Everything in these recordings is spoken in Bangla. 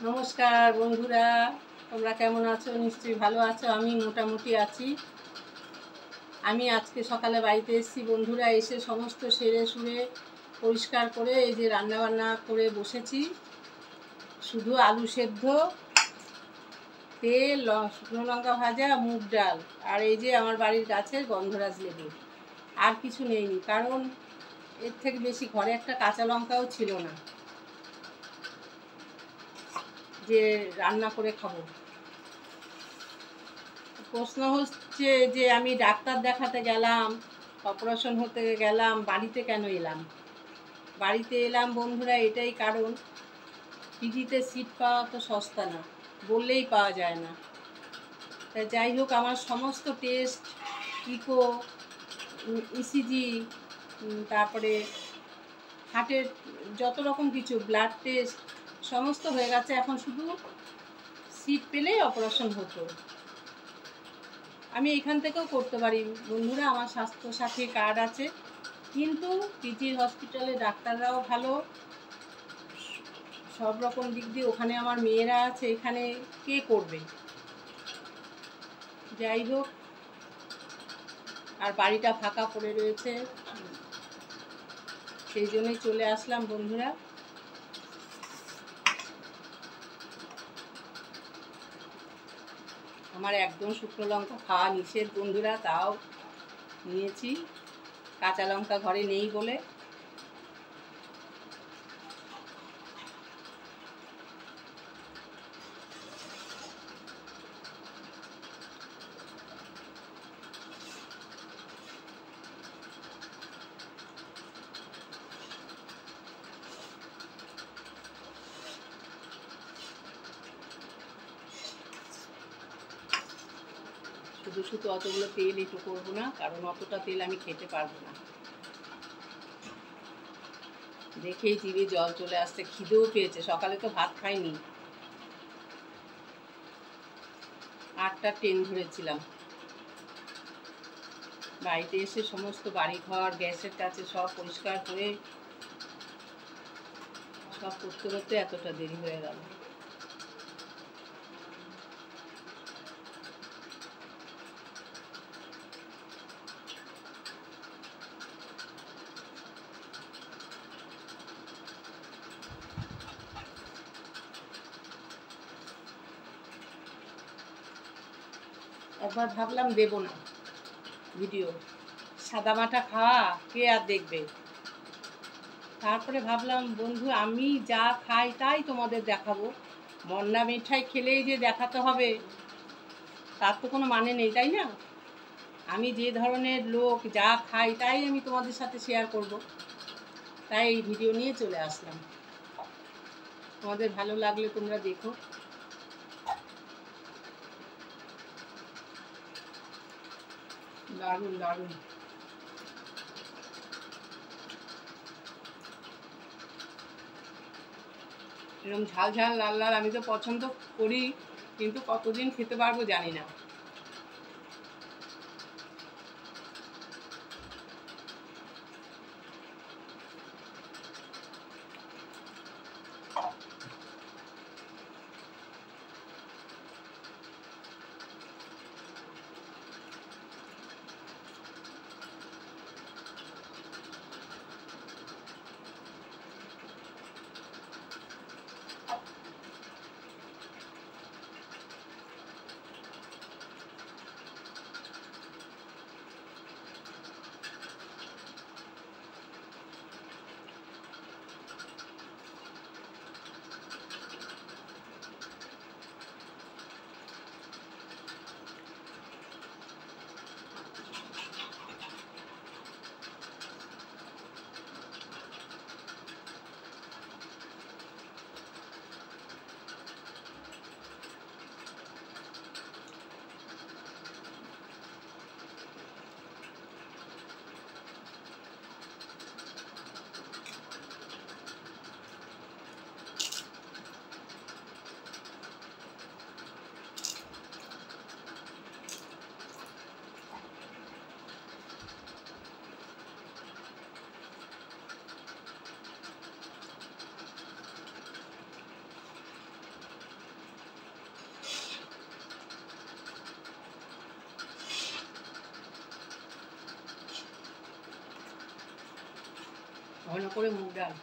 নমস্কার বন্ধুরা, তোমরা কেমন আছো? নিশ্চয়ই ভালো আছো। আমি মোটামুটি আছি। আমি আজকে সকালে বাড়িতে এসেছি বন্ধুরা, এসে সমস্ত সেরে সুরে পরিষ্কার করে এই যে রান্নাবান্না করে বসেছি। শুধু আলু সেদ্ধ, তেল, শুকনো লঙ্কা ভাজা, মুগ ডাল, আর এই যে আমার বাড়ির গাছের গন্ধরাজ লেবু। আর কিছু নেইনি, কারণ এর থেকে বেশি ঘরে একটা কাঁচা লঙ্কাও ছিল না যে রান্না করে খাবো। প্রশ্ন হচ্ছে যে আমি ডাক্তার দেখাতে গেলাম, অপারেশন হতে গেলাম, বাড়িতে কেন এলাম? বাড়িতে এলাম বন্ধুরা এটাই কারণ, পিজিতে সিট পাওয়া তো সস্তা না, বললেই পাওয়া যায় না। তা যাই হোক, আমার সমস্ত টেস্ট, ইকো, ইসিজি, তারপরে হার্টের যত রকম কিছু, ব্লাড টেস্ট সমস্ত হয়ে গেছে। এখন শুধু সিট পেলেই অপারেশন হতো। আমি এখান থেকেও করতে পারি বন্ধুরা, আমার স্বাস্থ্যসাথী কার্ড আছে, কিন্তু পিজির হসপিটালে ডাক্তাররাও ভালো, সব রকম দিক দিয়ে ওখানে আমার মেয়েরা আছে, এখানে কে করবে? যাই হোক, আর বাড়িটা ফাঁকা পড়ে রয়েছে, সেই জন্যই চলে আসলাম বন্ধুরা। আমার একদম শুকনো লঙ্কা খাওয়া নিষেধ বন্ধুরা, তাও নিয়েছি, কাঁচা লঙ্কা ঘরে নেই বলে। শুধু শুধু অতগুলো তেল একটু করবো না, কারণ অতটা তেল আমি খেতে পারবো না। দেখেই জিভে জল চলে আসছে, খিদেও পেয়েছে। সকালে তো ভাত খাইনি, 8টা ট্রেন ধরেছিলাম। বাড়িতে এসে সমস্ত বাড়িঘর, গ্যাসের কাছে সব পরিষ্কার করে সব করতে করতে এতটা দেরি হয়ে গেল। একবার ভাবলাম দেব না ভিডিও, সাদামাটা খাওয়া কে আর দেখবে। তারপরে ভাবলাম বন্ধু, আমি যা খাই তাই তোমাদের দেখাবো। মন্না মিঠাই খেলেই যে দেখাতে হবে তার তো কোনো মানে নেই, তাই না? আমি যে ধরনের লোক, যা খাই তাই আমি তোমাদের সাথে শেয়ার করব, তাই এই ভিডিও নিয়ে চলে আসলাম। তোমাদের ভালো লাগলে তোমরা দেখো। দারুণ দারুণ। এরকম ঝাল ঝাল লাল লাল আমি তো পছন্দ করি, কিন্তু কতদিন খেতে পারবো জানি না। ঘন করে মুগ ডাল।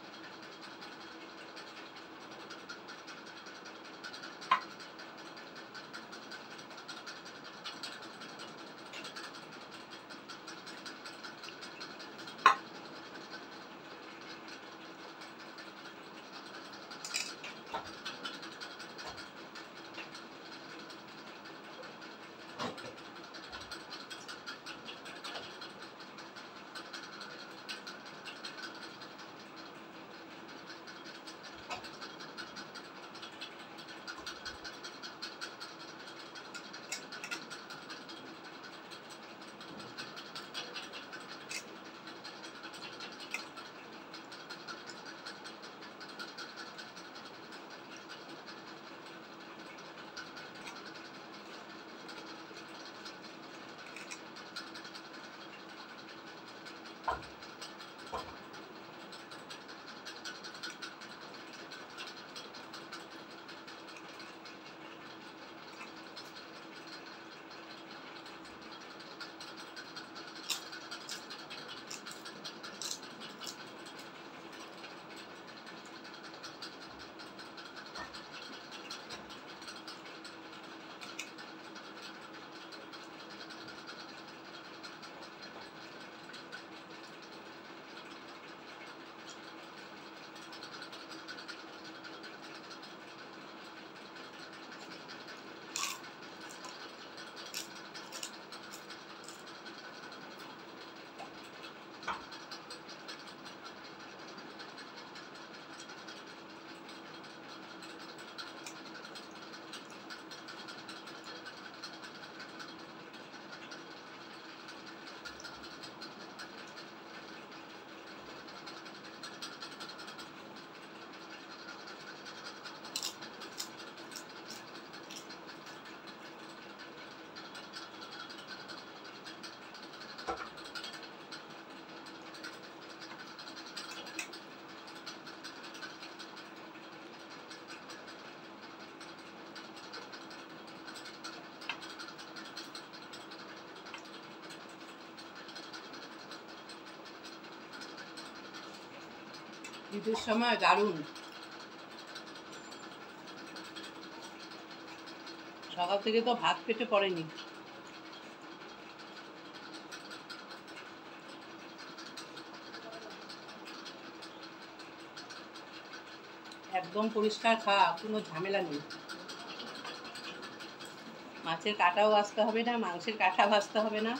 ঈদের সময় দারুণ। সকাল থেকে তো ভাত পেটে পড়েনি। একদম পরিষ্কার খাওয়া, কোনো ঝামেলা নেই। মাছের কাঁটাও বাছতে হবে না, মাংসের কাঁটা বাছতে হবে না।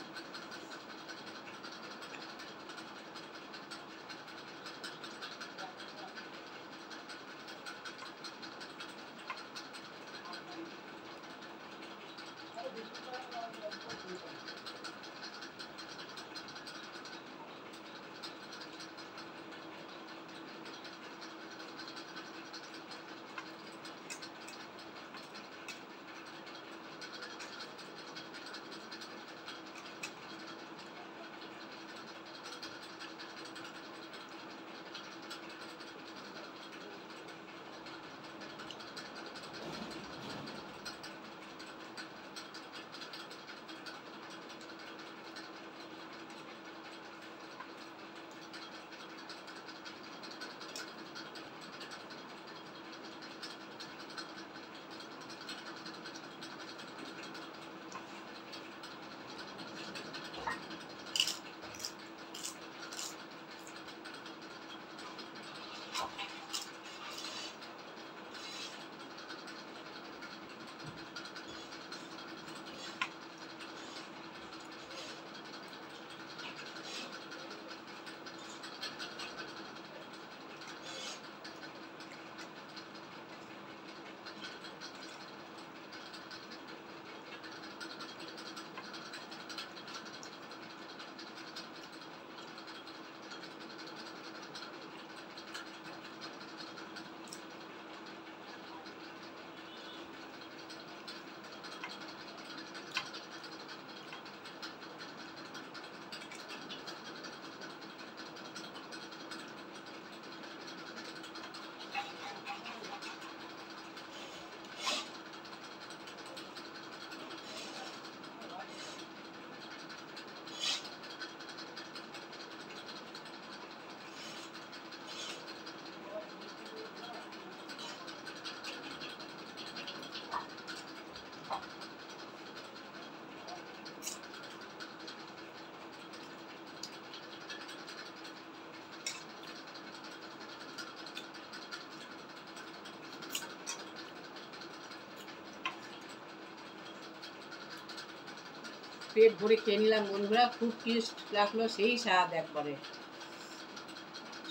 পেট ভরে খেয়ে নিলাম বন্ধুরা, খুব টেস্ট লাগলো, সেই স্বাদ একবারে।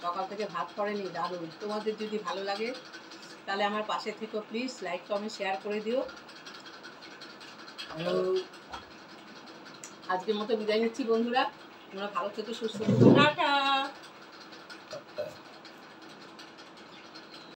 সকাল থেকে ভাত পড়েনি, দারুণ। তোমাদের যদি ভালো লাগে তাহলে আমার পাশে থেকো প্লিজ, লাইক কমেন্ট শেয়ার করে দিও। আজকের মতো বিদায় নিচ্ছি বন্ধুরা, তোমরা ভালো থেকো, সুস্থ থেকো, টাটা।